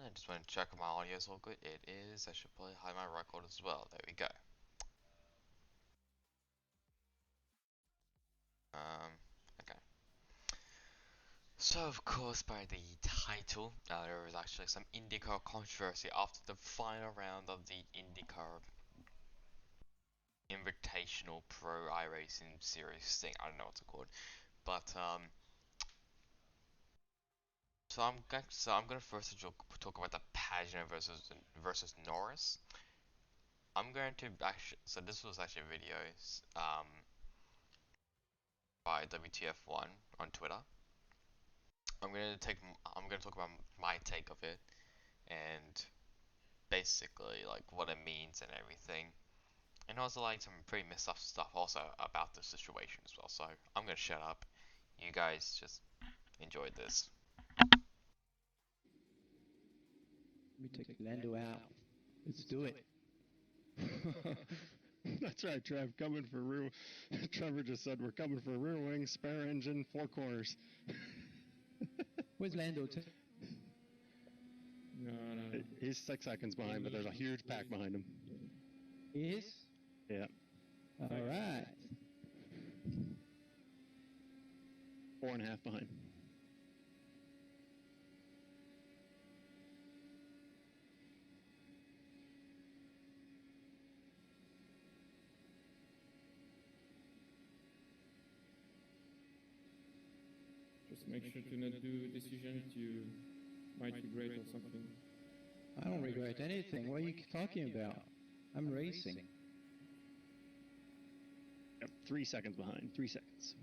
I just want to check if my audio is all good. It is. I should probably hide my record as well. There we go. Okay. So, of course, by the title, there was actually some Indycar controversy after the final round of the Indycar Invitational Pro iRacing Series thing. I don't know what it's called, but so I'm gonna first talk about the Pagenaud versus Norris. I'm going to actually, so this was actually videos by WTF1 on Twitter. I'm gonna talk about my take of it and basically like what it means and everything, and also like some pretty messed up stuff also about the situation as well. So I'm gonna shut up. You guys just enjoyed this. Let me take Lando out. Let's do it. That's right, Trev. Coming for rear. Trevor just said we're coming for rear wing, spare engine, 4 corners. Where's Lando? No. He's 6 seconds behind, but there's a huge pack behind him. He is? Yeah. All right. 4.5 behind. Just make sure to not do decisions you might regret or something. I don't regret anything. What are you talking about? I'm racing. Yep, 3 seconds behind. 3 seconds.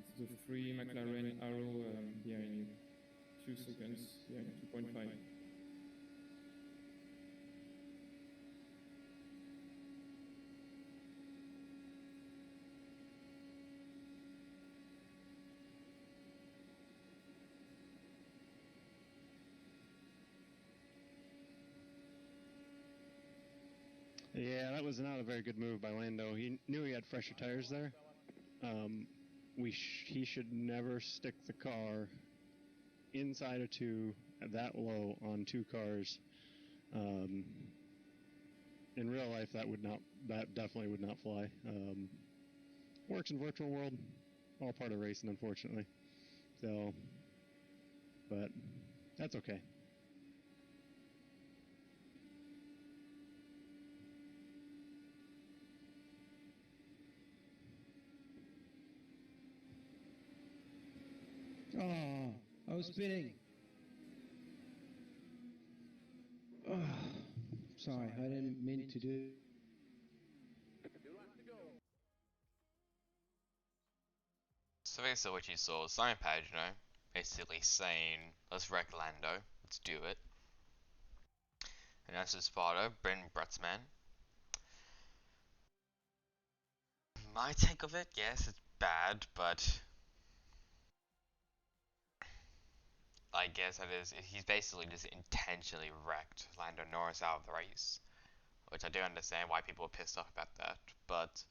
It's the free McLaren arrow behind you. 2 seconds behind 2.5. Yeah, that was not a very good move by Lando. He knew he had fresher tires there. He should never stick the car inside of 2 that low on 2 cars. In real life, that definitely would not fly. Works in virtual world, all part of racing, unfortunately. So, but that's okay. Oh, I was spinning. Oh, sorry, I didn't mean to do. So basically, what you saw was Simon Pagenaud basically saying, "Let's wreck Lando. Let's do it." And as his father, Bryn Brutzman. My take of it, yes, it's bad, but I guess it is. He's basically just intentionally wrecked Lando Norris out of the race, which I do understand why people are pissed off about that. But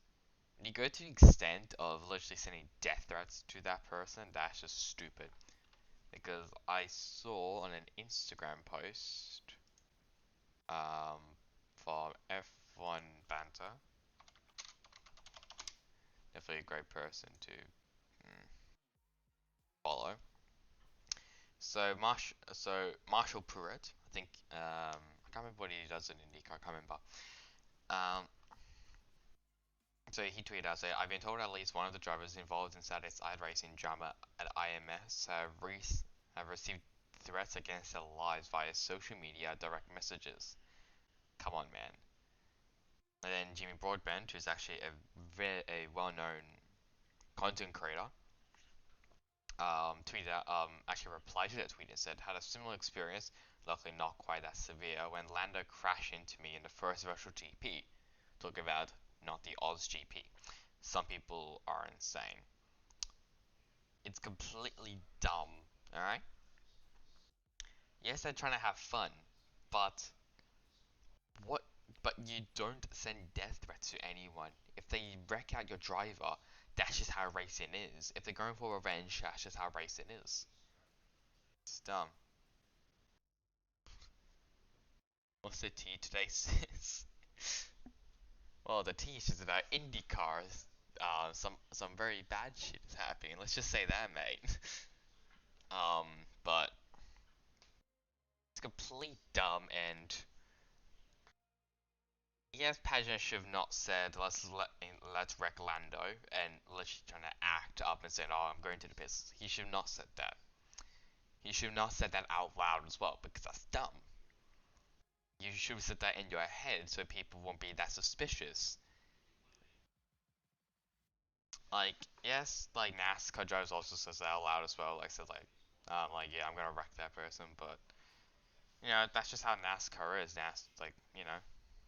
when you go to the extent of literally sending death threats to that person, that's just stupid. Because I saw on an Instagram post from F1 Banter, definitely a great person to follow. So Marshall Pruitt, I think I can't remember what he does in IndyCar. I can't remember. So he tweeted out saying, "I've been told at least one of the drivers involved in Saturday's iRacing drama at IMS have received threats against their lives via social media direct messages. Come on, man." And then Jimmy Broadbent, who's actually a well-known content creator, tweeted out, actually replied to that tweet and said, "Had a similar experience, luckily not quite that severe, when Lando crashed into me in the first virtual GP. Talk about not the Oz GP. Some people are insane." It's completely dumb, alright? Yes, they're trying to have fun, but But you don't send death threats to anyone. If they wreck out your driver, that's just how racing is. If they're going for revenge, that's just how racing is. It's dumb. What's the tea today, sis? Well, the tea is just about Indycars. Some very bad shit is happening. Let's just say that, mate. um, but it's complete dumb, and yes, Pagenaud should have not said let's wreck Lando and literally trying to act up and saying, oh, I'm going to the pits. He should have not said that. He should have not said that out loud as well, because that's dumb. You should have said that in your head so people won't be that suspicious. Like, yes, like NASCAR drivers also says that out loud as well. Like, said like yeah, I'm gonna wreck that person, but you know that's just how NASCAR is. Like, you know,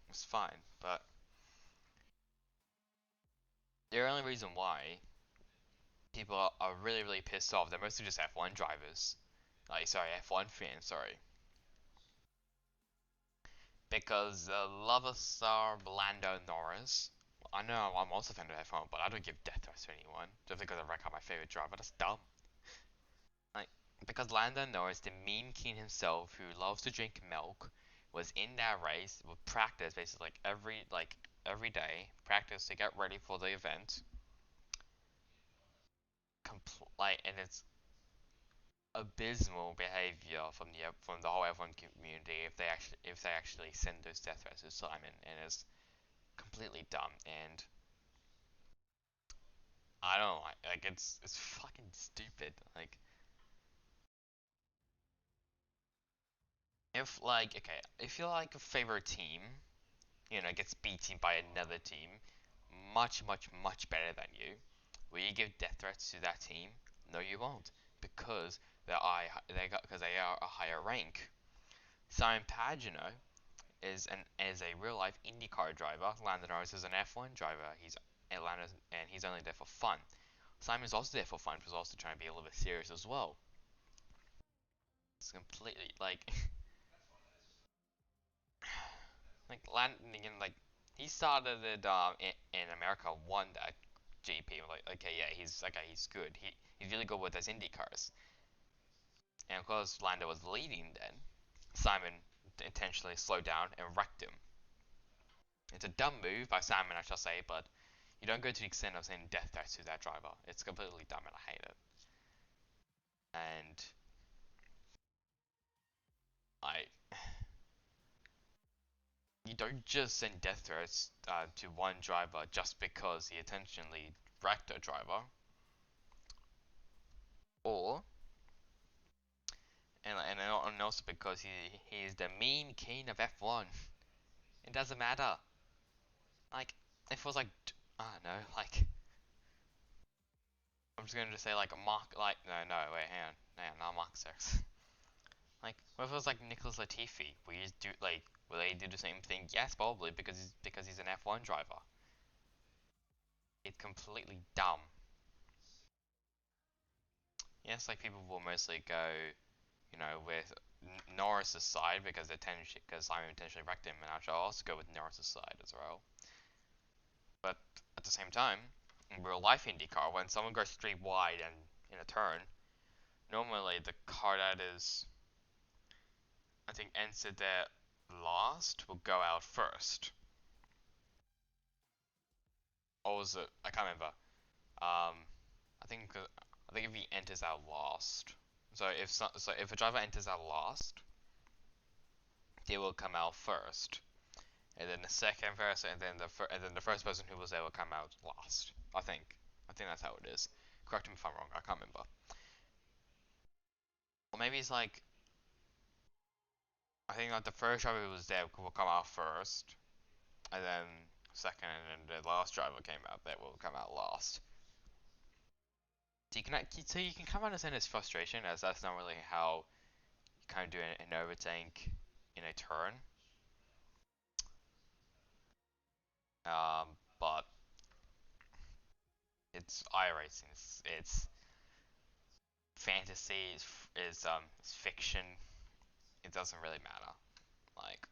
it's fine. But the only reason why people are really really pissed off, they're mostly just F1 drivers. Like, sorry, F1 fans, sorry. Because Lover Star Lando Norris. I know I'm also a fan of F1, but I don't give death threats to anyone just because I wreck out my favorite driver. That's dumb. Like, because Lando Norris, the meme king himself, who loves to drink milk, was in that race with practice basically every day, practice to get ready for the event. And it's abysmal behavior from the whole F1 community if they actually send those death threats to Simon, and it's completely dumb. And I don't like it's fucking stupid. Like, if you're like a favorite team, you know, gets beaten by another team, much better than you, will you give death threats to that team? No, you won't, because they are a higher rank. Simon Pagenaud is a real life IndyCar driver. Lando Norris is an F1 driver. He's only there for fun. Simon's also there for fun, but he's also trying to be a little bit serious as well. It's completely like like he started it in America, won that GP. Like, okay, yeah, he's good. He's really good with those Indy cars. And of course, Lando was leading then. Simon intentionally slowed down and wrecked him. It's a dumb move by Simon, I shall say, but you don't go to the extent of saying death threats to that driver. It's completely dumb, and I hate it. And I, you don't just send death threats to one driver just because he intentionally wrecked a driver, or and also because he is the meme king of F1. It doesn't matter. Like, if it was like, I don't know, like, I'm just gonna say like a Mark, like, no, wait, hang on, not Mark 6. Like, what if it was like Nicholas Latifi? Will they do the same thing? Yes, probably, because he's an F1 driver. It's completely dumb. Yes, like people will mostly go, you know, with Norris's side because Simon intentionally wrecked him, and I shall also go with Norris's side as well. But at the same time, in real life IndyCar, when someone goes straight wide and in a turn, normally the car that is, I think, entered there last will go out first. Or was it? I can't remember. I think if he enters out last, so if a driver enters out last, they will come out first, and then the second person, and then the first person who was there will come out last. I think that's how it is. Correct me if I'm wrong. I can't remember. Or maybe it's like, I think like the first driver who was there will come out first, and then second, and then the last driver came out that will come out last. So you can kind of understand his frustration, as that's not really how you kind of do an overtake in a turn. But it's iRacing. It's fantasy. It's fiction. It doesn't really matter. Like,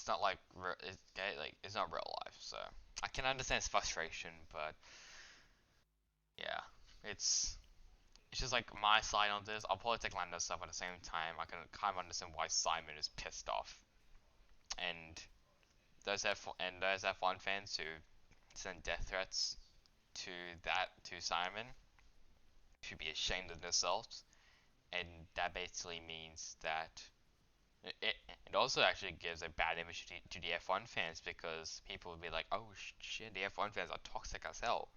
it's not like it's not real life. So I can understand his frustration, but yeah, it's just like my side on this. I'll probably take Lando's stuff at the same time. I can kind of understand why Simon is pissed off, and those F1 fans who send death threats to Simon should be ashamed of themselves, and that basically means that it also actually gives a bad image to the F1 fans, because people would be like, oh shit, the F1 fans are toxic as hell.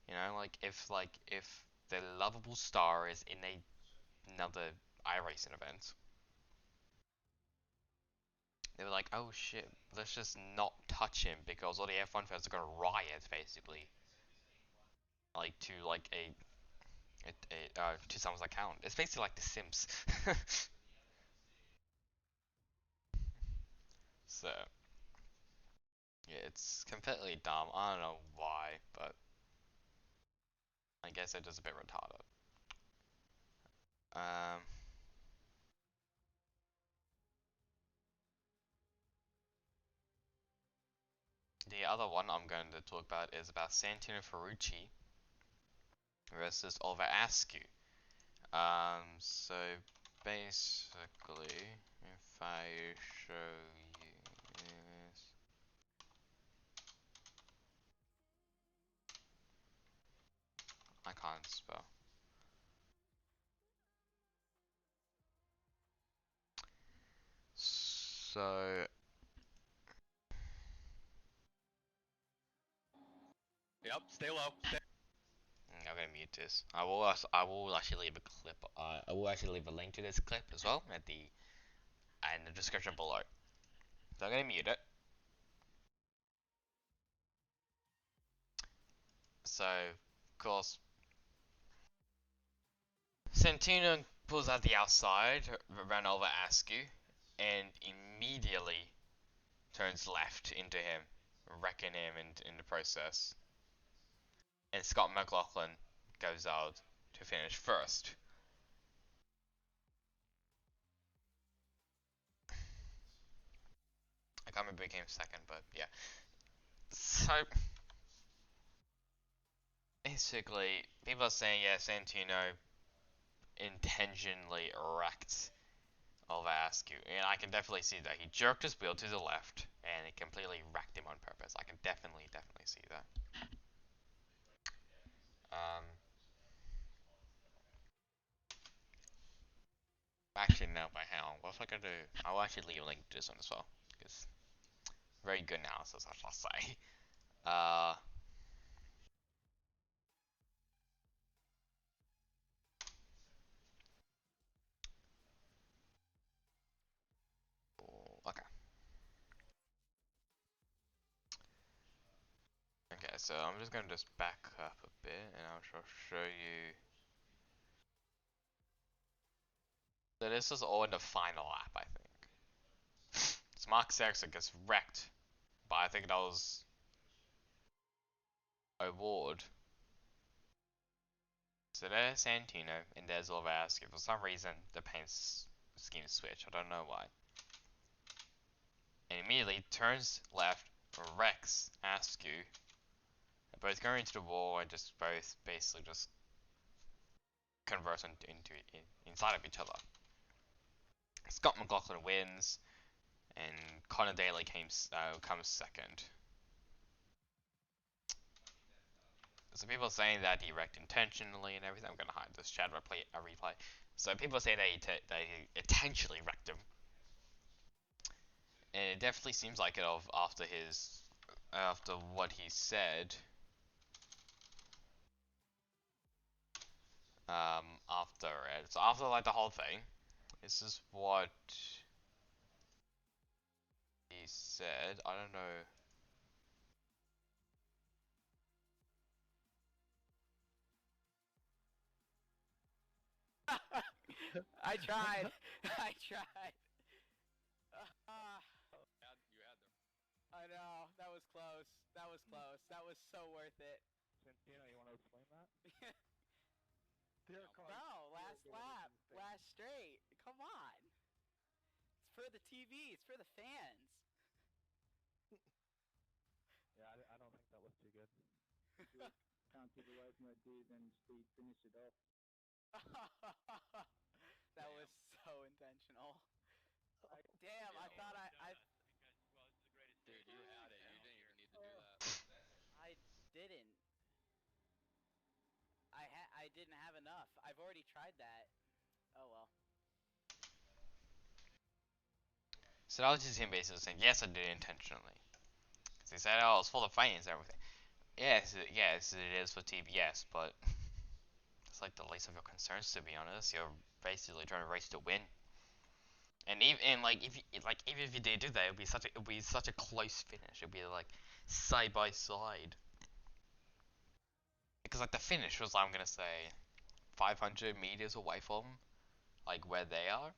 You know, if the lovable star is in another iRacing event, they were like, oh shit, let's just not touch him because all the F1 fans are gonna riot basically, like to someone's account. It's basically like The Sims. So yeah, it's completely dumb. I don't know why, but I guess it is a bit retarded. Um, the other one I'm going to talk about is about Santino Ferrucci versus Oliver Askew. So basically, if I show you this, I can't spell. So Yep, stay low. I'm gonna mute this. I will actually leave a clip. I will actually leave a link to this clip as well in the description below. So I'm gonna mute it. So of course, Santino pulls out the outside, ran over Askew, and immediately turns left into him, wrecking him in the process. And Scott McLaughlin goes out to finish first. I can't remember who came second, but yeah. So basically, people are saying, yeah, Santino intentionally wrecked Oliver Askew, and I can definitely see that. He jerked his wheel to the left, and it completely wrecked him on purpose. I can definitely see that. Um, Actually, no, but hang on. What if I go to... I'll actually leave a link to this one as well, because very good analysis, I shall say. Uh, okay. Okay, so I'm just going to just back up a bit, and I shall show you. So this is all in the final lap, I think. So Mark Sexton gets wrecked, but I think that was Award. So there's Santino, and there's Oliver Askew. For some reason, the paint scheme switch. I don't know why. And immediately turns left, wrecks Askew. Both going into the wall and just both basically just convert inside of each other. Scott McLaughlin wins, and Connor Daly comes second. So people are saying that he wrecked intentionally and everything. I'm gonna hide this chat replay. So people say that he intentionally wrecked him, and it definitely seems like it after what he said. After like the whole thing, this is what he said. I don't know. I tried. I tried. You had them. I know. That was close. That was close. That was so worth it. Santino, you want to explain that? Bro, last lap. Last straight. Come on. It's for the TV. It's for the fans. good. Can't keep away from that dude, then Steve finished it off. That was so intentional. Damn, I thought Dude, you had it. You didn't even need to do that. I didn't. I didn't have enough. I've already tried that. Oh well. So that was just him basically saying, yes, I did it intentionally. Because he said, oh, it's full of fans and everything. Yes, it is for TBS, but it's like the least of your concerns, to be honest. You're basically trying to race to win. And even even if you did do that, it would be such a close finish. It'd be like side by side. Because like the finish was, I'm gonna say, 500 meters away from like where they are.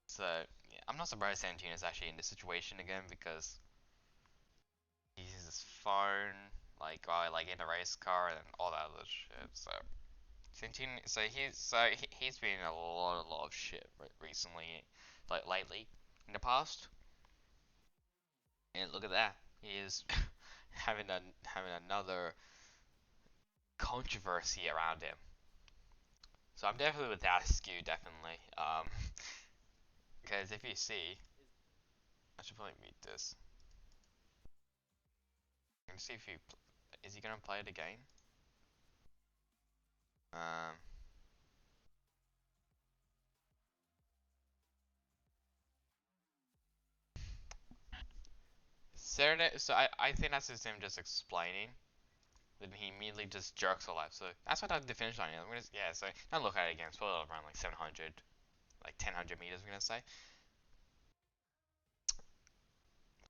So yeah, I'm not surprised Santino's actually in this situation again, because he uses his phone like while like in a race car and all that other shit. So Santino, he's been in a lot of shit recently, like lately, in the past. And look at that, he is having another controversy around him. So I'm definitely with Askew, definitely. Because if you see, I should probably mute this. I'm gonna see if is he gonna play it again? Um. Saturday, so I think that's just him just explaining. Then he immediately just jerks a left. So that's what I did the finish line. Yeah, so now look at it again. It's probably around like 700, like 1000 meters, we're gonna say.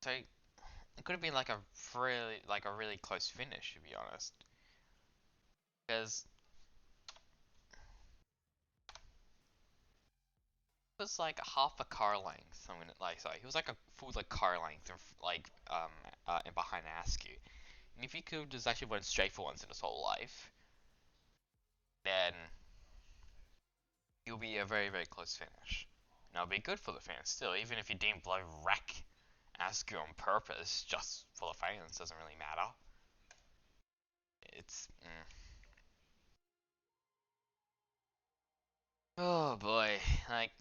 So it could have been like a really close finish, to be honest. Because it was like half a car length. I'm gonna like sorry, he was like a full like car length, and behind Askew. And if he could have just actually went straight for once in his whole life, then it'll be a very close finish. Now it'll be good for the fans still, even if you didn't blow wreck Askew on purpose, just for the fans, doesn't really matter. It's oh boy, like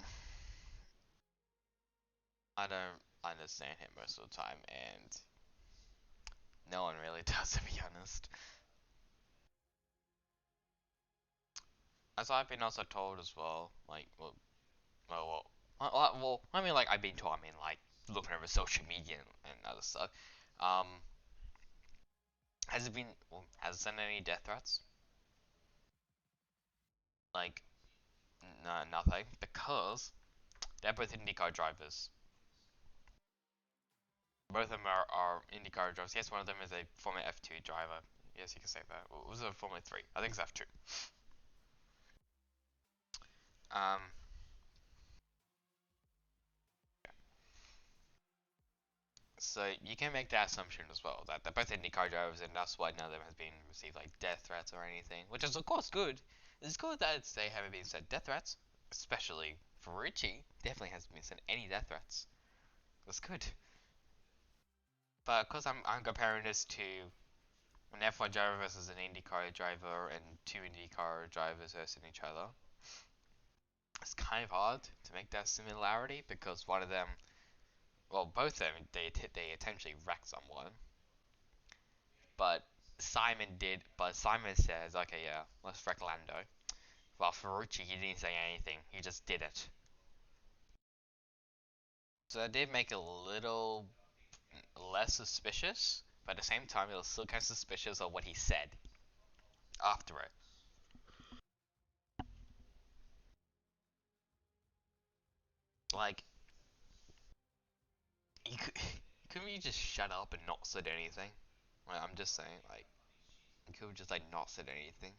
I don't understand him most of the time, and no one really does, to be honest. As I've been also told as well, like I mean, like I've been told, I mean, like looking over social media and other stuff. Has it been has it sent any death threats? Like, no, nothing, because they're both IndyCar drivers. Both of them are IndyCar drivers. Yes, one of them is a former F2 driver. Yes, you can say that. It was a Formula 3. I think it's F2. Um, so you can make that assumption as well, that they're both IndyCar drivers, and that's why none of them has been received like death threats or anything, which is of course good. It's good that they haven't been sent death threats, especially Ferrucci. Definitely hasn't been sent any death threats. That's good. But of course, I'm comparing this to an F1 driver versus an IndyCar driver, and two IndyCar drivers versus each other. It's kind of hard to make that similarity, because one of them, well, both of them, they intentionally wrecked someone. But Simon says, okay, yeah, let's wreck Lando. While Ferrucci, he didn't say anything. He just did it. So that did make it a little less suspicious, but at the same time, it was still kind of suspicious of what he said after it. Like, couldn't you just shut up and not said anything? Like, I'm just saying, like, you could have just like not said anything.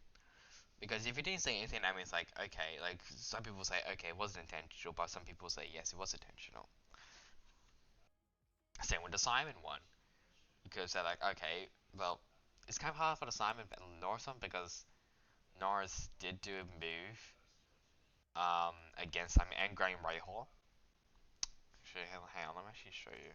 Because if you didn't say anything, that means like, okay, like some people say, okay, it wasn't intentional, but some people say, yes, it was intentional. Same with the Simon one. You could have said like, okay, well, it's kind of hard for the Simon and Norris one, because Norris did do a move against Simon and Graham Rahal. Actually, hang on, let me actually show you.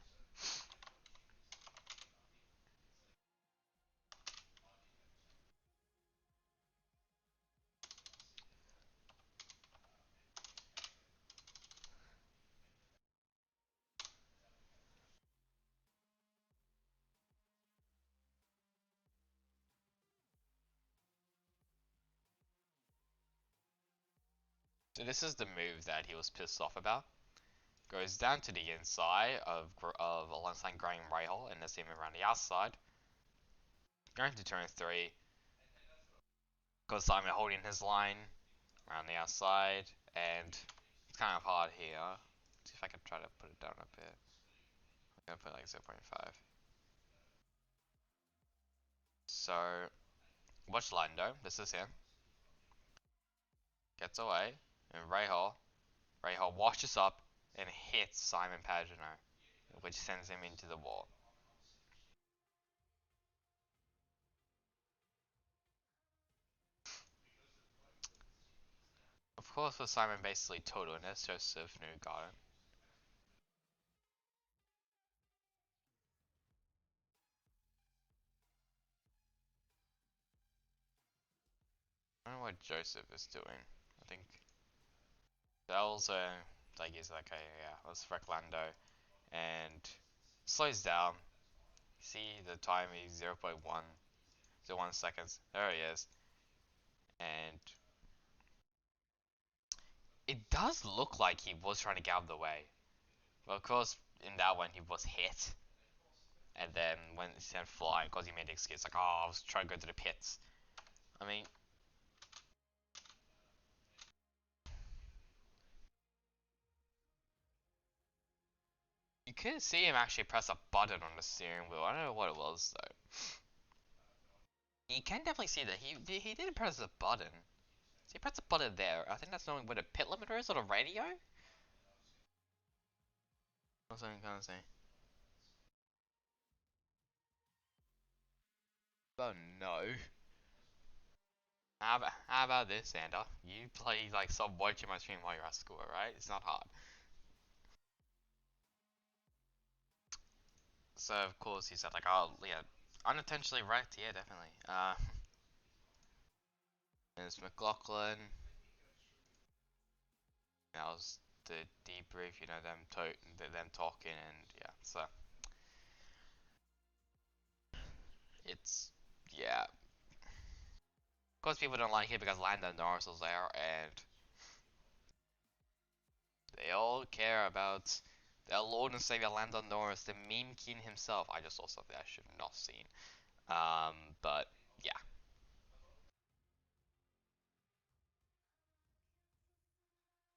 So this is the move that he was pissed off about. Goes down to the inside of alongside Graham Rahal and the same around the outside. Going to turn 3. Got Simon holding his line around the outside, and it's kind of hard here. Let's see if I can try to put it down a bit. I'm gonna put like 0.5. So watch Lando. This is him. Gets away, and Rahal washes up and hits Simon Pagenaud, which sends him into the wall. Of course, with Simon basically totaling this, Joseph knew got it. I don't know what Joseph is doing. I think that also, like, he's like, okay, yeah, let's wreck Lando, and slows down. See the time is 0.101 seconds. There he is, and it does look like he was trying to get out of the way. But of course, in that one, he was hit. And then when he sent flying, because he made the excuse, like, oh, I was trying to go to the pits. I mean, you could see him actually press a button on the steering wheel. I don't know what it was, though. You can definitely see that he didn't press a button. So he pressed a button there. I think that's knowing where the pit limiter is on the radio? That's what I'm kind of saying. Oh no. How about this, Sander? You play like some watching my stream while you're at school, right? It's not hard. So of course he said like, oh yeah, unintentionally wrecked, yeah, definitely. There's McLaughlin. That was the debrief, you know, them talking, and yeah. So it's yeah. Of course, people don't like it because Lando Norris was there, and they all care about their Lord and Savior Lando Norris, the meme king himself. I just saw something I should have not seen. But yeah.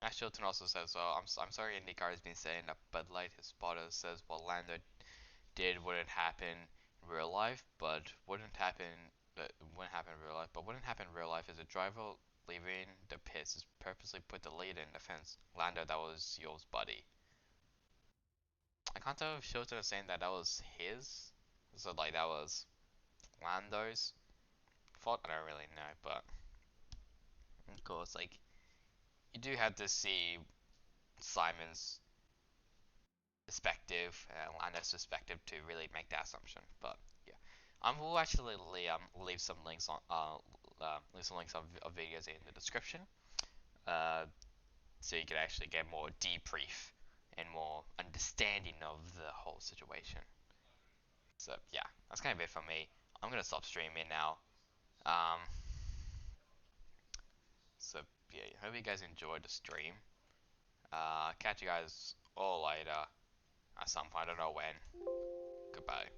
Max Chilton also says, well, I'm sorry Indycar has been saying that Bud Light, his spotter, says what Lando did wouldn't happen in real life, but wouldn't happen in real life, but wouldn't happen in real life is a driver leaving the pits is purposely put the lead in the fence. Lando, that was yours, buddy. I can't tell if Chilton is saying that that was his, so like that was Lando's fault. I don't really know, but of course, like you do have to see Simon's perspective and Lando's perspective to really make that assumption. But yeah, we'll actually leave some links on leave some links of videos in the description, so you can actually get more debrief and more understanding of the whole situation. So yeah, that's kind of it for me. I'm gonna stop streaming now. Um, so yeah, hope you guys enjoyed the stream. Catch you guys all later at some point. I don't know when. Goodbye.